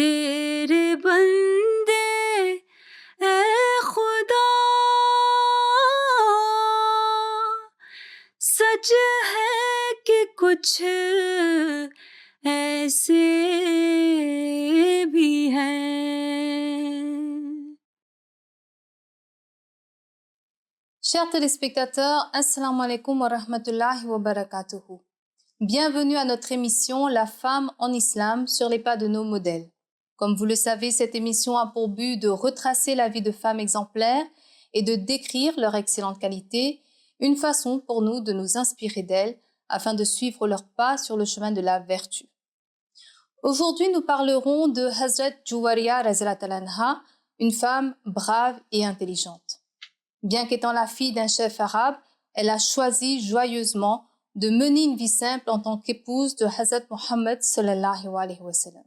तेरे बंदे ए खुदा सच है कि कुछ ऐसे भी हैं. Chers téléspectateurs, Assalamu alaikum wa rahmatullahi wa barakatuhu. Bienvenue à notre émission La femme en islam sur les pas de nos modèles. Comme vous le savez, cette émission a pour but de retracer la vie de femmes exemplaires et de décrire leur excellente qualité, une façon pour nous de nous inspirer d'elles afin de suivre leurs pas sur le chemin de la vertu. Aujourd'hui, nous parlerons de Hazrat Juwariya radhiyallahu anha, une femme brave et intelligente. Bien qu'étant la fille d'un chef arabe, elle a choisi joyeusement de mener une vie simple en tant qu'épouse de Hazrat Muhammad sallallahu alayhi wa sallam.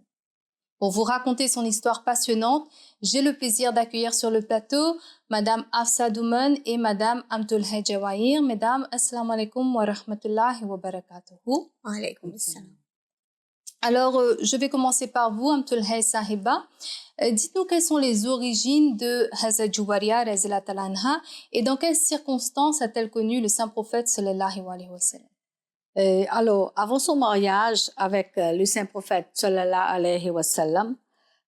Pour vous raconter son histoire passionnante, j'ai le plaisir d'accueillir sur le plateau Madame Hafsa Douman et Madame Amtulhay Jawahir. Mesdames, assalamu alaikum wa rahmatullahi wa barakatuhu. Wa alaykum assalam. Alors, je vais commencer par vous, Amtulhay Sahiba. Dites-nous quelles sont les origines de Hazrat Juwariya radhiyallahu anha et dans quelles circonstances a-t-elle connu le saint prophète sallallahu alayhi wa sallam? Alors, avant son mariage avec le saint prophète sallallahu alayhi wa sallam,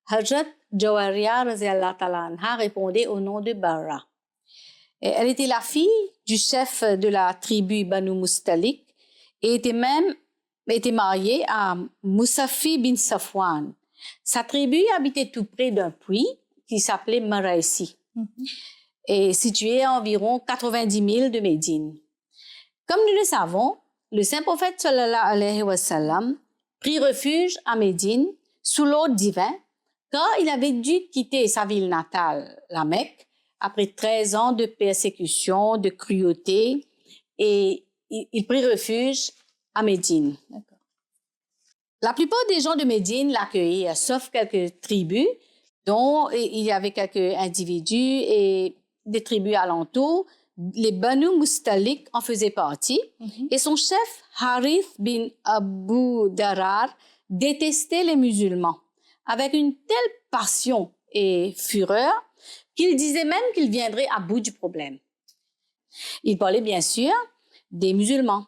Hazrat Juwariya radhiyallahu anha répondait au nom de Barra. Et elle était la fille du chef de la tribu Banu Mustalik et était mariée à Musafi bin Safwan. Sa tribu habitait tout près d'un puits qui s'appelait Maraïsi et situé à environ 90 milles de Médine. Comme nous le savons, le saint prophète sallallahu alayhi wa sallam prit refuge à Médine sous l'ordre divin quand il avait dû quitter sa ville natale, la Mecque, après 13 ans de persécution, de cruauté, et il prit refuge à Médine. D'accord. La plupart des gens de Médine l'accueillirent, sauf quelques tribus, dont il y avait quelques individus et des tribus alentours. Les Banu Mustalik en faisaient partie. Et son chef, Harith bin Abu Darar, détestait les musulmans avec une telle passion et fureur qu'il disait même qu'il viendrait à bout du problème. Il parlait bien sûr des musulmans.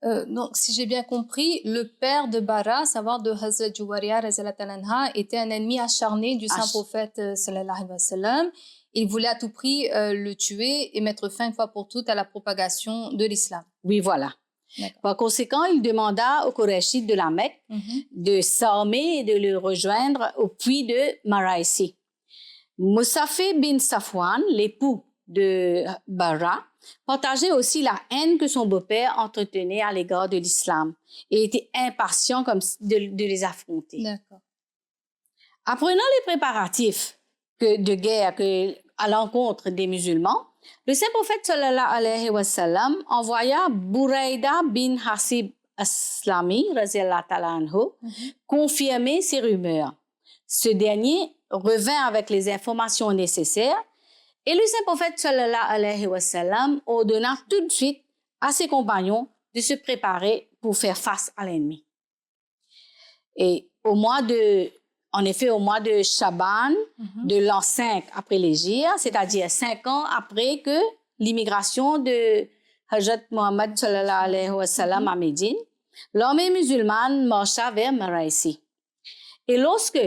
Donc, si j'ai bien compris, le père de Bara, savoir de Hazrat Juwariya radhiyallahu anha, était un ennemi acharné du saint prophète sallallahu alayhi wa sallam. Il voulait à tout prix le tuer et mettre fin une fois pour toutes à la propagation de l'islam. Oui, voilà. D'accord. Par conséquent, il demanda aux Qurayshites de la Mecque de s'armer et de le rejoindre au puits de Maraïsi. Musafi bin Safwan, l'époux de Bara, partageait aussi la haine que son beau-père entretenait à l'égard de l'islam et était impatient de les affronter. D'accord. Apprenant les préparatifs de guerre à l'encontre des musulmans, le saint prophète sallallahu alayhi wa sallam envoya Buraïda bin Hasib Aslami radhiyallahu anhu confirmer ces rumeurs. Ce dernier revint avec les informations nécessaires et le saint prophète sallallahu alayhi wa sallam ordonna tout de suite à ses compagnons de se préparer pour faire face à l'ennemi. Et au mois de Chaban, de l'an 5 après l'Hégire, c'est-à-dire 5 ans après que l'immigration de Hazrat Muhammad sallallahu alayhi wa sallam à Médine, l'armée musulmane marcha vers Maraïsi. Et lorsque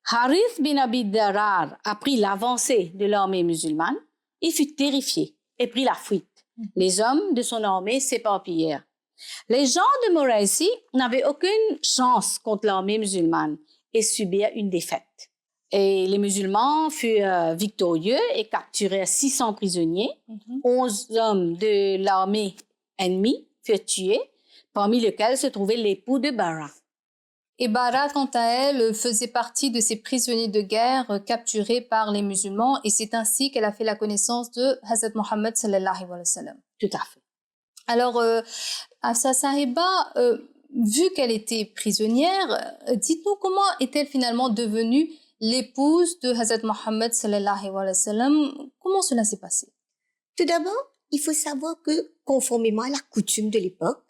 Harith bin Abi Darar apprit l'avancée de l'armée musulmane, il fut terrifié et prit la fuite. Les hommes de son armée s'éparpillèrent. Les gens de Maraïsi n'avaient aucune chance contre l'armée musulmane et subirent une défaite. Et les musulmans furent victorieux et capturèrent 600 prisonniers. 11 hommes de l'armée ennemie furent tués, parmi lesquels se trouvait l'époux de Bara. Et Bara, quant à elle, faisait partie de ces prisonniers de guerre capturés par les musulmans et c'est ainsi qu'elle a fait la connaissance de Hazrat Muhammad sallallahu alayhi wa sallam. Tout à fait. Alors, Hafsa Sahiba, vu qu'elle était prisonnière, dites-nous comment est-elle finalement devenue l'épouse de Hazrat Muhammad sallallahu alayhi wa sallam? Comment cela s'est passé? Tout d'abord, il faut savoir que, conformément à la coutume de l'époque,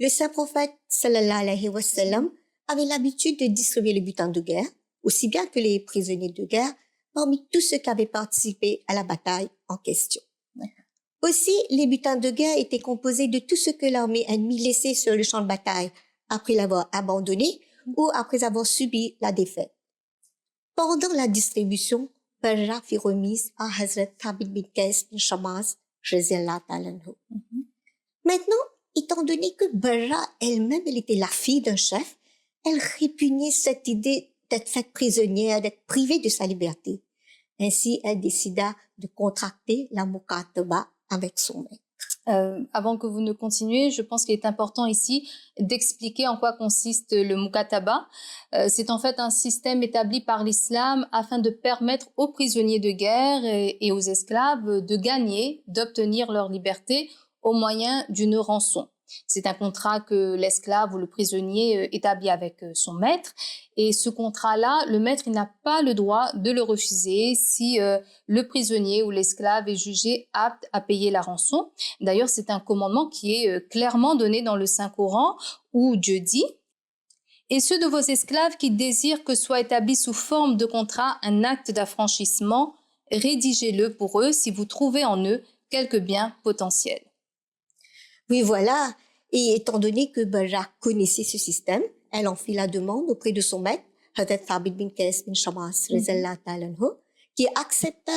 le saint prophète sallallahu alayhi wa sallam avait l'habitude de distribuer le butin de guerre aussi bien que les prisonniers de guerre, parmi tous ceux qui avaient participé à la bataille en question. Aussi, les butins de guerre étaient composés de tout ce que l'armée ennemie laissait sur le champ de bataille après l'avoir abandonné ou après avoir subi la défaite. Pendant la distribution, Barra fit remise à Hazrat Thabit bin Qais bin Shammas, radhiyallahu ta'ala anhu. Maintenant, étant donné que Barra elle-même, elle était la fille d'un chef, elle répugnait cette idée d'être faite prisonnière, d'être privée de sa liberté. Ainsi, elle décida de contracter la mukataba avec son maître. Avant que vous ne continuiez, je pense qu'il est important ici d'expliquer en quoi consiste le mukataba. C'est en fait un système établi par l'islam afin de permettre aux prisonniers de guerre et aux esclaves de gagner, d'obtenir leur liberté au moyen d'une rançon. C'est un contrat que l'esclave ou le prisonnier établit avec son maître. Et ce contrat-là, le maître il n'a pas le droit de le refuser si le prisonnier ou l'esclave est jugé apte à payer la rançon. D'ailleurs, c'est un commandement qui est clairement donné dans le Saint-Coran où Dieu dit « Et ceux de vos esclaves qui désirent que soit établi sous forme de contrat un acte d'affranchissement, rédigez-le pour eux si vous trouvez en eux quelque bien potentiel. » Oui, voilà. Et étant donné que Barra connaissait ce système, elle en fit la demande auprès de son maître, Hazrat Thabit bin Qais bin Shammas, radhiyallahu ta'ala anhu, qui accepta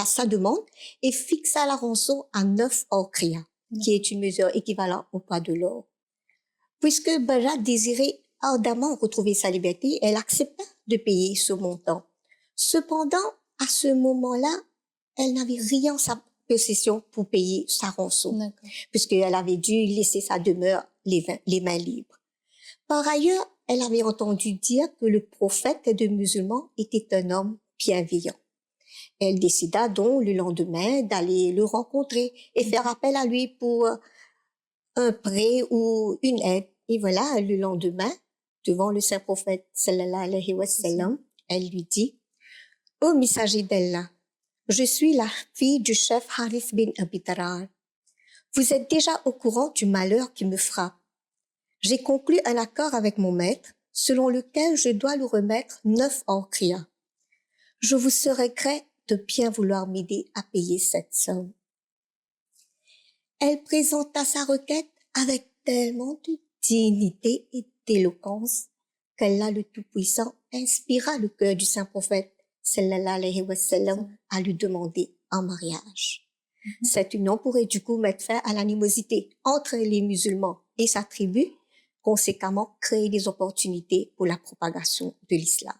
sa demande et fixa la rançon à 9 orkria, qui est une mesure équivalente au poids de l'or. Puisque Barra désirait ardemment retrouver sa liberté, elle accepta de payer ce montant. Cependant, à ce moment-là, elle n'avait rien en sa possession pour payer sa rançon, puisqu'elle avait dû laisser sa demeure les mains libres. Par ailleurs, elle avait entendu dire que le prophète des musulmans était un homme bienveillant. Elle décida donc le lendemain d'aller le rencontrer et faire appel à lui pour un prêt ou une aide. Et voilà, le lendemain, devant le saint prophète sallallahu alayhi wa sallam, elle lui dit « Ô messager d'Allah, je suis la fille du chef Harith bin Abi Darar. Vous êtes déjà au courant du malheur qui me frappe. J'ai conclu un accord avec mon maître, selon lequel je dois lui remettre 9 orkria. Je vous serais gré de bien vouloir m'aider à payer cette somme. » Elle présenta sa requête avec tellement de dignité et d'éloquence qu'Allah le Tout-Puissant inspira le cœur du saint prophète sallallahu alayhi wa sallam à lui demander en mariage. Cette union pourrait du coup mettre fin à l'animosité entre les musulmans et sa tribu, conséquemment créer des opportunités pour la propagation de l'islam.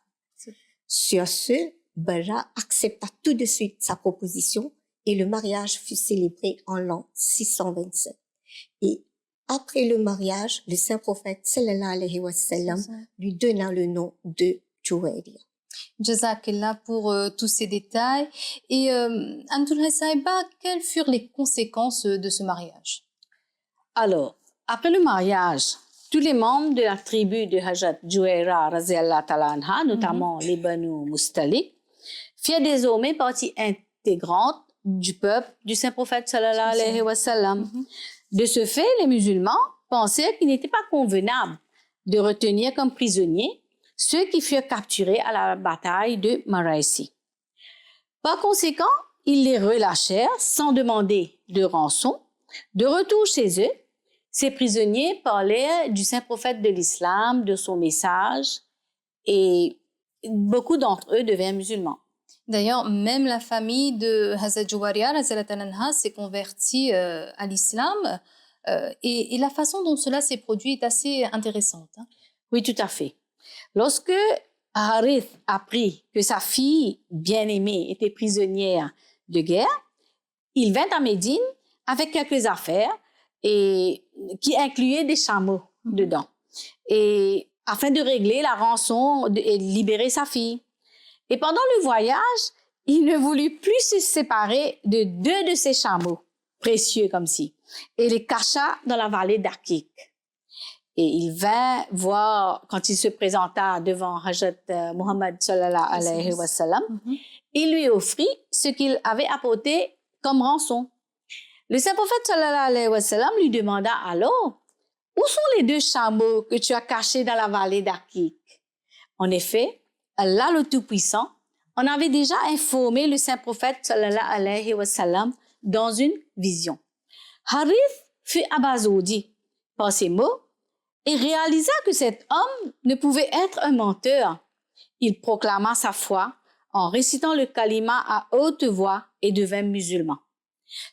Sur ce, Barra accepta tout de suite sa proposition et le mariage fut célébré en l'an 627. Et après le mariage, le saint prophète sallallahu alayhi wa sallam lui donna le nom de Juwayriya. Jazakallah pour tous ces détails. Et Antoul Saïba, quelles furent les conséquences de ce mariage? Alors, après le mariage, tous les membres de la tribu de Hazrat Juwayriya radhiyallahu ta'ala anha, notamment les Banu Mustalik, firent désormais partie intégrante du peuple du saint prophète sallallahu alayhi wa sallam. De ce fait, les musulmans pensaient qu'il n'était pas convenable de retenir comme prisonniers ceux qui furent capturés à la bataille de Maraïsi. Par conséquent, ils les relâchèrent sans demander de rançon. De retour chez eux, ces prisonniers parlaient du saint prophète de l'islam, de son message, et beaucoup d'entre eux devinrent musulmans. D'ailleurs, même la famille de Hazrat Juwayriya s'est convertie à l'islam et la façon dont cela s'est produit est assez intéressante. Hein? Oui, tout à fait. Lorsque Harith apprit que sa fille bien-aimée était prisonnière de guerre, il vint à Médine avec quelques affaires et qui incluaient des chameaux dedans, et afin de régler la rançon et de libérer sa fille. Et pendant le voyage, il ne voulut plus se séparer de 2 de ses chameaux, précieux comme si, et les cacha dans la vallée d'Akik. Et il vint voir, quand il se présenta devant Hazrat Muhammad sallallahu alayhi wa sallam, il lui offrit ce qu'il avait apporté comme rançon. Le saint prophète sallallahu alayhi wa sallam lui demanda alors, « Où sont les 2 chameaux que tu as cachés dans la vallée d'Akik ?» En effet, Allah le Tout-Puissant en avait déjà informé le saint prophète sallallahu alayhi wa sallam dans une vision. Harith fut abasourdi par ces mots et réalisa que cet homme ne pouvait être un menteur. Il proclama sa foi en récitant le kalima à haute voix et devint musulman.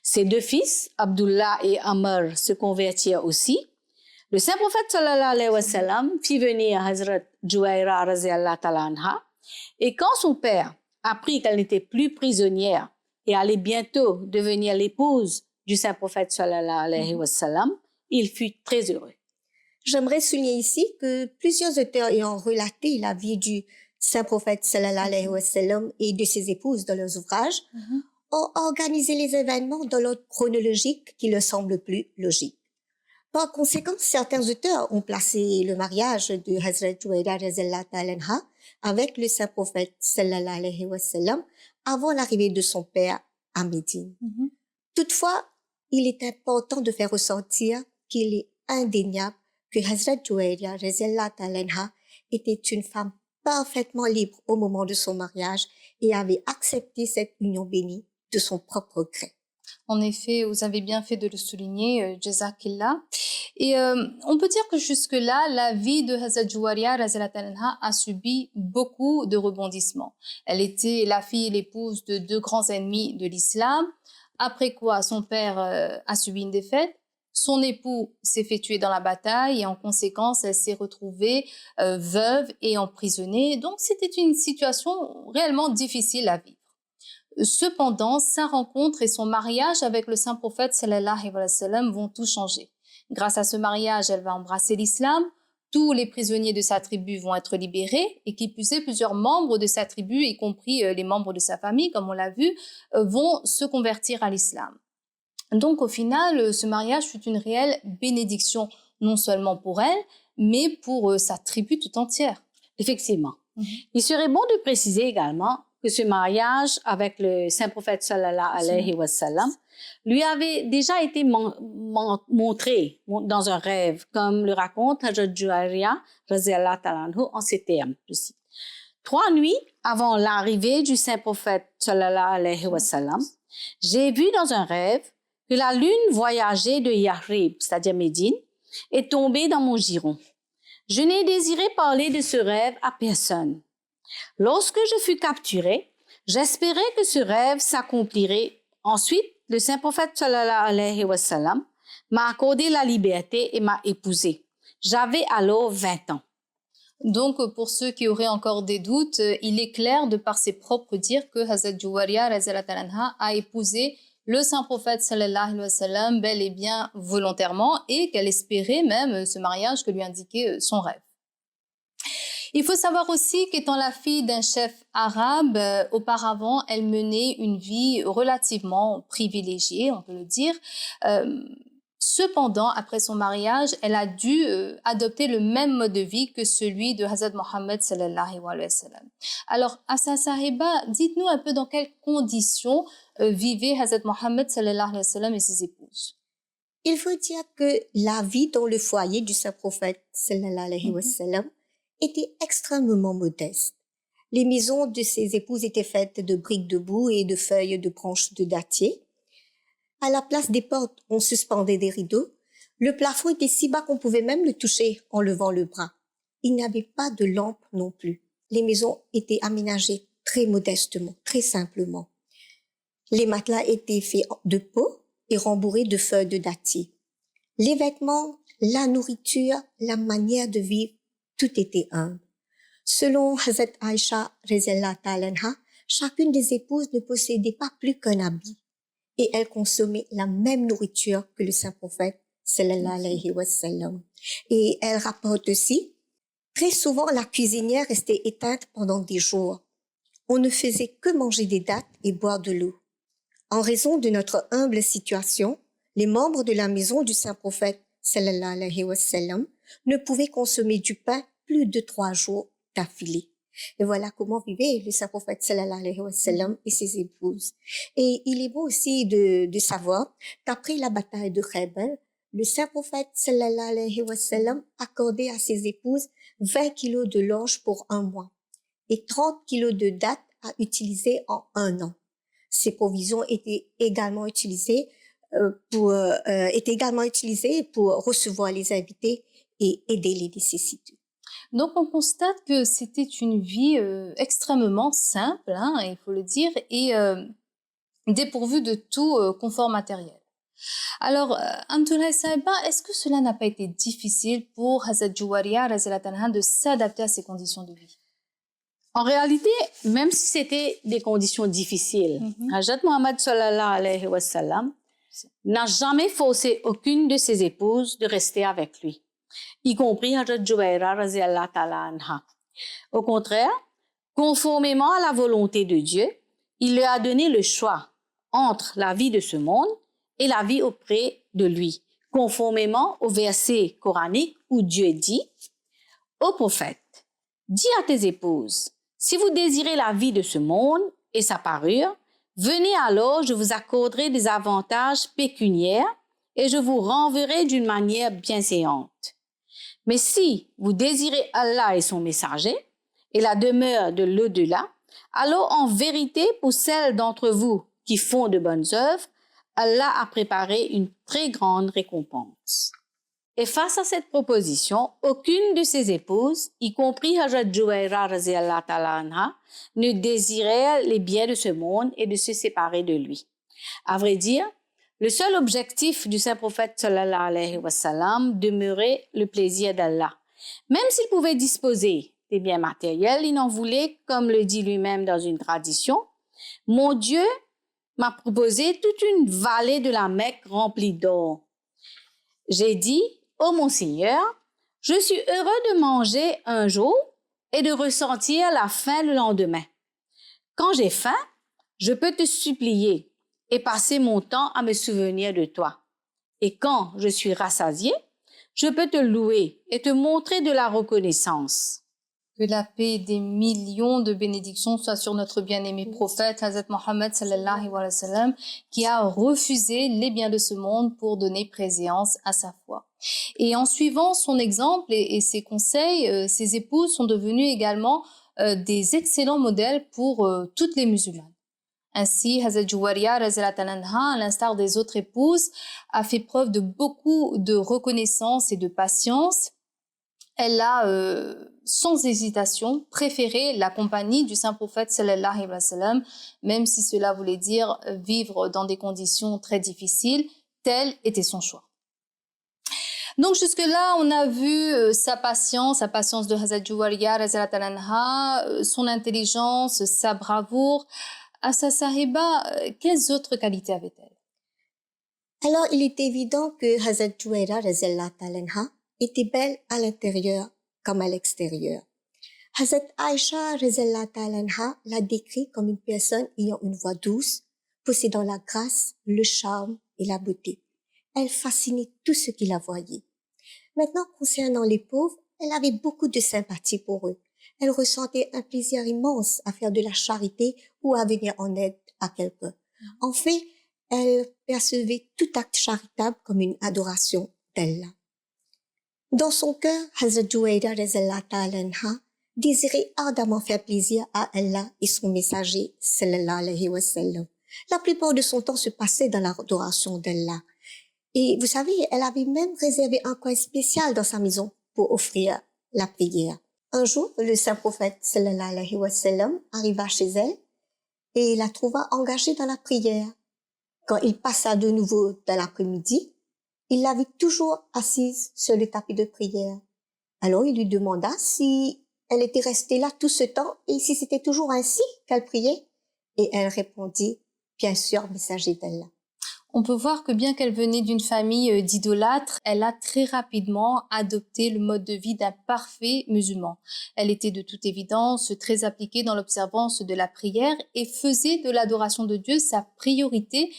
Ses deux fils, Abdullah et Amr, se convertirent aussi. Le saint prophète sallallahu alayhi wa sallam fit venir Hazrat Juwaira raziyallahu ta'ala anha, et quand son père apprit qu'elle n'était plus prisonnière et allait bientôt devenir l'épouse du saint prophète sallallahu alayhi wa sallam, il fut très heureux. J'aimerais souligner ici que plusieurs auteurs ayant relaté la vie du saint prophète sallallahu alayhi wa sallam et de ses épouses dans leurs ouvrages ont organisé les événements dans l'ordre chronologique qui leur semble plus logique. Par conséquent, certains auteurs ont placé le mariage de Hazrat Juwaira raziyallahu ta'ala anha avec le saint prophète sallallahu alayhi wa sallam avant l'arrivée de son père à Médine. Toutefois, il est important de faire ressentir qu'il est indéniable que Hazrat Juwaira raziyallahu ta'ala anha était une femme parfaitement libre au moment de son mariage et avait accepté cette union bénie de son propre gré. En effet, vous avez bien fait de le souligner, Jazakillah. Et on peut dire que jusque-là, la vie de Hazrat Juwaira raziyallahu anha a subi beaucoup de rebondissements. Elle était la fille et l'épouse de deux grands ennemis de l'islam, après quoi son père a subi une défaite. Son époux s'est fait tuer dans la bataille et en conséquence, elle s'est retrouvée veuve et emprisonnée. Donc, c'était une situation réellement difficile à vivre. Cependant, sa rencontre et son mariage avec le saint prophète sallallahu alayhi wa sallam vont tout changer. Grâce à ce mariage, elle va embrasser l'islam, tous les prisonniers de sa tribu vont être libérés et qui plus est, plusieurs membres de sa tribu, y compris les membres de sa famille, comme on l'a vu, vont se convertir à l'islam. Donc au final, ce mariage fut une réelle bénédiction, non seulement pour elle, mais pour sa tribu tout entière. Effectivement. Il serait bon de préciser également que ce mariage avec le saint prophète sallallahu alayhi wa sallam lui avait déjà été montré dans un rêve, comme le raconte Hazrat Juwaira raziyallahu ta'ala anhu en ces termes. 3 nuits avant l'arrivée du saint prophète sallallahu alayhi wa sallam, j'ai vu dans un rêve que la lune voyageait de Yahrib, c'est-à-dire Médine, est tombée dans mon giron. Je n'ai désiré parler de ce rêve à personne. Lorsque je fus capturée, j'espérais que ce rêve s'accomplirait. Ensuite, le saint prophète sallallahu alayhi wa sallam m'a accordé la liberté et m'a épousée. J'avais alors 20 ans. Donc, pour ceux qui auraient encore des doutes, il est clair de par ses propres dires que Hazrat Juwaira raziyallahu anha a épousé le saint prophète sallallahu alayhi wa sallam bel et bien volontairement et qu'elle espérait même ce mariage que lui indiquait son rêve. Il faut savoir aussi qu'étant la fille d'un chef arabe, auparavant, elle menait une vie relativement privilégiée, on peut le dire. Cependant, après son mariage, elle a dû adopter le même mode de vie que celui de Hazrat Mohammed sallallahu alayhi wa sallam. Alors, Assa Sahiba, dites-nous un peu dans quelles conditions vivaient Hazrat Mohammed sallallahu alayhi wa sallam et ses épouses. Il faut dire que la vie dans le foyer du saint prophète sallallahu alayhi wa sallam était extrêmement modeste. Les maisons de ses épouses étaient faites de briques de boue et de feuilles de branches de dattier. À la place des portes, on suspendait des rideaux. Le plafond était si bas qu'on pouvait même le toucher en levant le bras. Il n'y avait pas de lampe non plus. Les maisons étaient aménagées très modestement, très simplement. Les matelas étaient faits de peau et rembourrés de feuilles de dattier. Les vêtements, la nourriture, la manière de vivre, tout était humble. Selon Hazrat Aïcha raziyallahu ta'ala anha, chacune des épouses ne possédait pas plus qu'un habit et elle consommait la même nourriture que le saint prophète sallallahu alayhi wa sallam. Et elle rapporte aussi, très souvent la cuisinière restait éteinte pendant des jours. On ne faisait que manger des dattes et boire de l'eau. En raison de notre humble situation, les membres de la maison du saint prophète sallallahu alayhi wa sallam ne pouvaient consommer du pain plus de 3 jours d'affilée. Et voilà comment vivait le saint prophète sallallahu alayhi wa sallam et ses épouses. Et il est bon aussi de savoir qu'après la bataille de Khaybar, le saint prophète sallallahu alayhi wa sallam accordait à ses épouses 20 kilos de l'orge pour un mois et 30 kilos de dattes à utiliser en un an. Ces provisions étaient également utilisées pour recevoir les invités et aider les nécessiteux. Donc, on constate que c'était une vie extrêmement simple, hein, il faut le dire, et dépourvue de tout confort matériel. Alors, Amtoulaye Sahiba, est-ce que cela n'a pas été difficile pour Hazrat Juwariya de s'adapter à ces conditions de vie? En réalité, même si c'était des conditions difficiles, Hazrat Muhammad sallallahu alayhi wa sallam n'a jamais forcé aucune de ses épouses de rester avec lui, y compris Hazrat Juwaira radhiyallahu ta'ala anha. Au contraire, conformément à la volonté de Dieu, il lui a donné le choix entre la vie de ce monde et la vie auprès de lui, conformément au verset coranique où Dieu dit « Ô prophète, dis à tes épouses, si vous désirez la vie de ce monde et sa parure, venez alors, je vous accorderai des avantages pécuniaires et je vous renverrai d'une manière bienséante. Mais si vous désirez Allah et son messager et la demeure de l'au-delà, alors en vérité pour celles d'entre vous qui font de bonnes œuvres, Allah a préparé une très grande récompense. » Et face à cette proposition, aucune de ses épouses, y compris Hazrat Juwaira radhiyallahu ta'ala anha, ne désirait les biens de ce monde et de se séparer de lui. À vrai dire, le seul objectif du saint prophète sallallahu alayhi wa sallam demeurait le plaisir d'Allah. Même s'il pouvait disposer des biens matériels, il en voulait, comme le dit lui-même dans une tradition, « Mon Dieu m'a proposé toute une vallée de la Mecque remplie d'or. J'ai dit, ô mon Seigneur, je suis heureux de manger un jour et de ressentir la faim le lendemain. Quand j'ai faim, je peux te supplier et passer mon temps à me souvenir de toi. Et quand je suis rassasié, je peux te louer et te montrer de la reconnaissance. » Que la paix et des millions de bénédictions soient sur notre bien-aimé prophète, Hazrat Mohammed sallallahu alayhi wa sallam, qui a refusé les biens de ce monde pour donner préséance à sa foi. Et en suivant son exemple et ses conseils, ses épouses sont devenues également des excellents modèles pour toutes les musulmanes. Ainsi, Hazrat Juwariya, à l'instar des autres épouses, a fait preuve de beaucoup de reconnaissance et de patience. Elle a, sans hésitation, préféré la compagnie du saint prophète sallallahu alayhi wa sallam, même si cela voulait dire vivre dans des conditions très difficiles, tel était son choix. Donc jusque-là, on a vu sa patience de Hazrat Juwariya, son intelligence, sa bravoure. Assa Sahiba, quelles autres qualités avait-elle? Alors, il est évident que Hazrat Juwaira était belle à l'intérieur comme à l'extérieur. Hazrat Aïcha l'a décrit comme une personne ayant une voix douce, possédant la grâce, le charme et la beauté. Elle fascinait tout ce qui la voyait. Maintenant, concernant les pauvres, elle avait beaucoup de sympathie pour eux. Elle ressentait un plaisir immense à faire de la charité ou à venir en aide à quelqu'un. En fait, elle percevait tout acte charitable comme une adoration d'Allah. Dans son cœur, Hazrat Juwaira désirait ardemment faire plaisir à Allah et son messager sallallahu alayhi wa sallam. La plupart de son temps se passait dans l'adoration d'Allah. Et vous savez, elle avait même réservé un coin spécial dans sa maison pour offrir la prière. Un jour, le saint prophète sallallahu alayhi wa sallam arriva chez elle et la trouva engagée dans la prière. Quand il passa de nouveau dans l'après-midi, il la vit toujours assise sur le tapis de prière. Alors il lui demanda si elle était restée là tout ce temps et si c'était toujours ainsi qu'elle priait. Et elle répondit, bien sûr, messager d'Allah. On peut voir que bien qu'elle venait d'une famille d'idolâtres, elle a très rapidement adopté le mode de vie d'un parfait musulman. Elle était de toute évidence très appliquée dans l'observance de la prière et faisait de l'adoration de Dieu sa priorité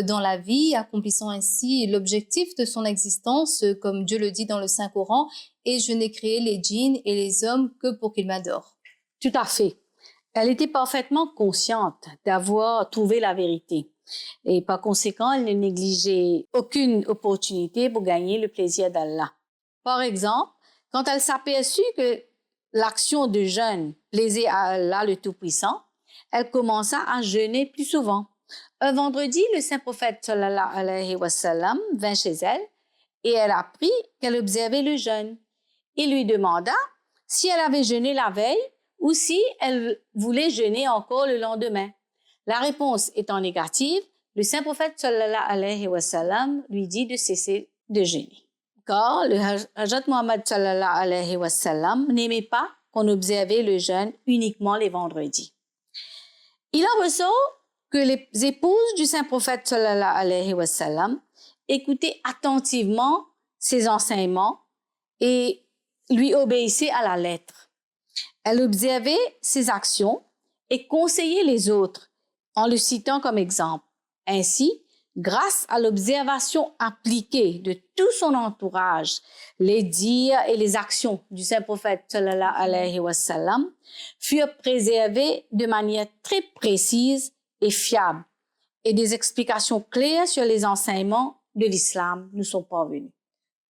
dans la vie, accomplissant ainsi l'objectif de son existence, comme Dieu le dit dans le Saint-Coran, « Et je n'ai créé les djinns et les hommes que pour qu'ils m'adorent ». Tout à fait. Elle était parfaitement consciente d'avoir trouvé la vérité. Et par conséquent, elle ne négligeait aucune opportunité pour gagner le plaisir d'Allah. Par exemple, quand elle s'aperçut que l'action de jeûne plaisait à Allah le Tout-Puissant, elle commença à jeûner plus souvent. Un vendredi, le saint prophète sallallahu alayhi wa sallam vint chez elle et elle apprit qu'elle observait le jeûne. Il lui demanda si elle avait jeûné la veille ou si elle voulait jeûner encore le lendemain. La réponse étant négative, le saint prophète sallallahu alayhi wa sallam lui dit de cesser de jeûner. Car le Hazrat Muhammad sallallahu alayhi wa sallam n'aimait pas qu'on observait le jeûne uniquement les vendredis. Il en ressort que les épouses du saint prophète sallallahu alayhi wa sallam écoutaient attentivement ses enseignements et lui obéissaient à la lettre. Elles observaient ses actions et conseillaient les autres en le citant comme exemple. Ainsi, grâce à l'observation appliquée de tout son entourage, les dires et les actions du saint prophète sallallahu alayhi wa sallam furent préservés de manière très précise et fiable, et des explications claires sur les enseignements de l'islam nous sont parvenues.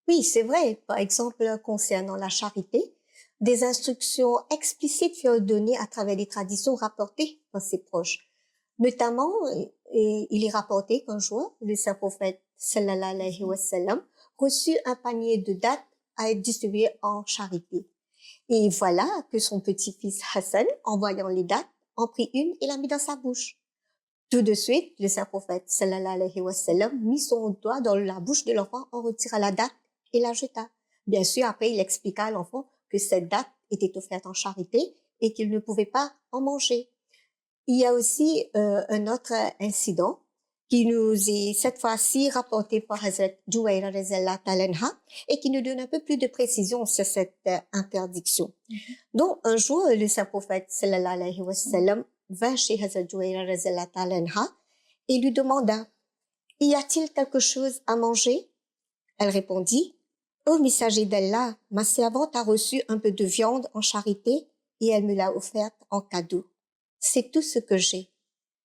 Oui, c'est vrai. Par exemple, concernant la charité, des instructions explicites furent données à travers des traditions rapportées par ses proches. Notamment, il est rapporté qu'un jour, le saint prophète sallallahu alayhi wa sallam reçut un panier de dattes à être distribué en charité. Et voilà que son petit-fils Hassan, en voyant les dattes, en prit une et la mit dans sa bouche. Tout de suite, le saint prophète sallallahu alayhi wa sallam mit son doigt dans la bouche de l'enfant, en retira la date et la jeta. Bien sûr, après, il expliqua à l'enfant que cette date était offerte en charité et qu'il ne pouvait pas en manger. Il y a aussi un autre incident qui nous est cette fois-ci rapporté par Hazrat Juwayra radhiyallahu ta'ala anha et qui nous donne un peu plus de précision sur cette interdiction. Donc, un jour, le saint prophète sallallahu alayhi wa sallam vint chez Hazrat Juwayra radhiyallahu ta'ala anha et lui demanda « Y a-t-il quelque chose à manger ?» Elle répondit « Ô messager d'Allah, ma servante a reçu un peu de viande en charité et elle me l'a offerte en cadeau. C'est tout ce que j'ai. »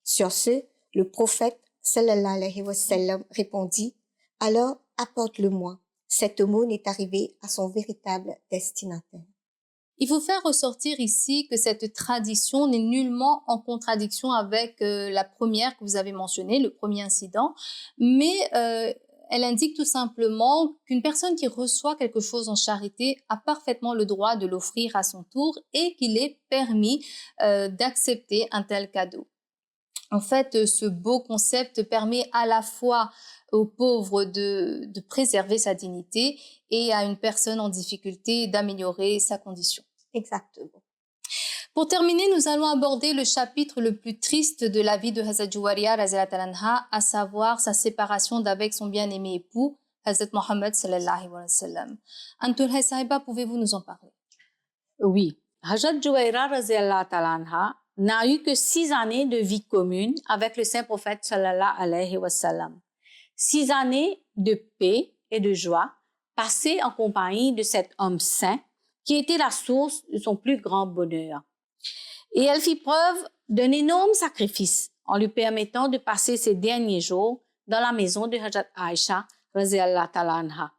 Sur ce, le prophète sallallahu alayhi wa sallam répondit « Alors apporte-le-moi. Cette aumône est arrivée à son véritable destinataire. » Il faut faire ressortir ici que cette tradition n'est nullement en contradiction avec la première que vous avez mentionnée, le premier incident, mais elle indique tout simplement qu'une personne qui reçoit quelque chose en charité a parfaitement le droit de l'offrir à son tour et qu'il est permis d'accepter un tel cadeau. En fait, ce beau concept permet à la fois aux pauvres de préserver sa dignité et à une personne en difficulté d'améliorer sa condition. Exactement. Pour terminer, nous allons aborder le chapitre le plus triste de la vie de Hazrat Juwayriya radhiyallahu ta'ala anha, à savoir sa séparation d'avec son bien-aimé époux, Hazrat Muhammad sallallahu alayhi wa sallam. Antoul Sahiba, pouvez-vous nous en parler? Oui, Hazrat Juwayriya radhiyallahu ta'ala anha n'a eu que 6 années de vie commune avec le saint prophète sallallahu alayhi wa sallam. 6 années de paix et de joie passées en compagnie de cet homme saint qui était la source de son plus grand bonheur. Et elle fit preuve d'un énorme sacrifice en lui permettant de passer ses derniers jours dans la maison de Hazrat Aïcha radhiyallahu ta'ala anha.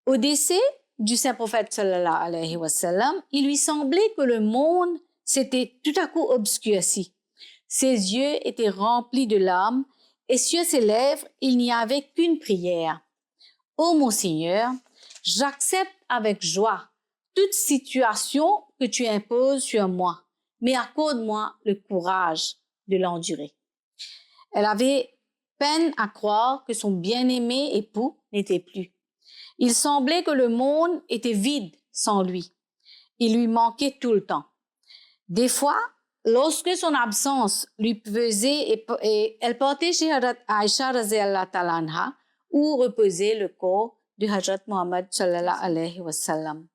Au décès du saint prophète sallallahu alayhi wa sallam, il lui semblait que le monde s'était tout à coup obscurci. Ses yeux étaient remplis de larmes et sur ses lèvres, il n'y avait qu'une prière. « Ô mon Seigneur, j'accepte avec joie toute situation que tu imposes sur moi, mais accorde-moi le courage de l'endurer. » Elle avait peine à croire que son bien-aimé époux n'était plus. Il semblait que le monde était vide sans lui. Il lui manquait tout le temps. Des fois, lorsque son absence lui pesait et elle portait chez Hazrat Aïcha radhiyallahu ta'ala anha où reposait le corps de Hazrat Muhammad sallallahu alayhi wa sallam.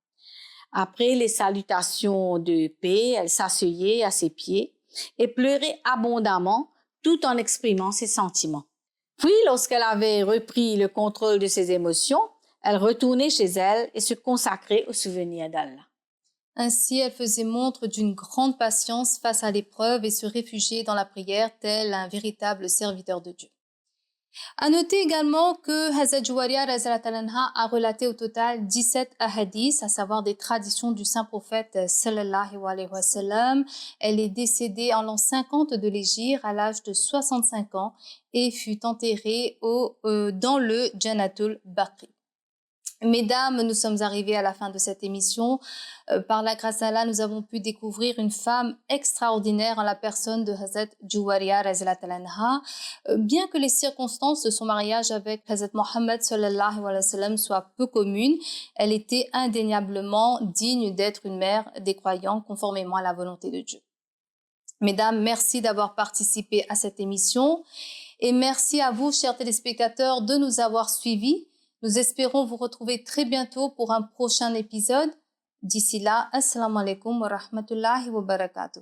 Après les salutations de paix, elle s'asseyait à ses pieds et pleurait abondamment tout en exprimant ses sentiments. Puis, lorsqu'elle avait repris le contrôle de ses émotions, elle retournait chez elle et se consacrait au souvenir d'Allah. Ainsi, elle faisait montre d'une grande patience face à l'épreuve et se réfugiait dans la prière tel un véritable serviteur de Dieu. À noter également que Hazrat Juwariya a relaté au total 17 ahadiths, à savoir des traditions du saint prophète sallallahu alayhi wa sallam. Elle est décédée en l'an 50 de l'Hégire à l'âge de 65 ans et fut enterrée dans le Jannatul Baqi. Mesdames, nous sommes arrivés à la fin de cette émission. Par la grâce d'Allah, nous avons pu découvrir une femme extraordinaire en la personne de Hazrat Juwariya radhiyallahu anha. Bien que les circonstances de son mariage avec Hazrat Mohammed sallallahu alayhi wa sallam soient peu communes, elle était indéniablement digne d'être une mère des croyants conformément à la volonté de Dieu. Mesdames, merci d'avoir participé à cette émission et merci à vous, chers téléspectateurs, de nous avoir suivis. Nous espérons vous retrouver très bientôt pour un prochain épisode. D'ici là, assalamu alaikum wa rahmatullahi wa barakatuh.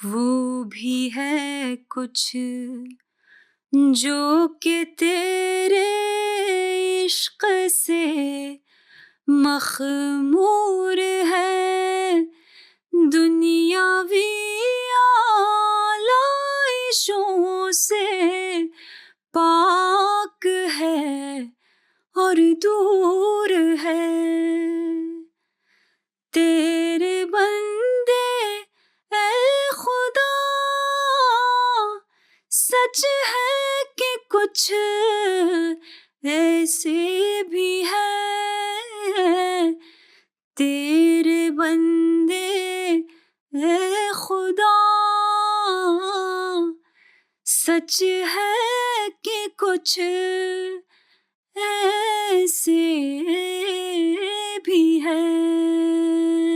वो भी है कुछ जो कि तेरे इश्क से मखमूर है दुनियावी आलाइशों से पाक है और दूर है तेरे बंदे ऐ खुदा सच है कि कुछ ऐसे भी है तेरे बंदे ऐ खुदा सच है कि कुछ ऐसे भी है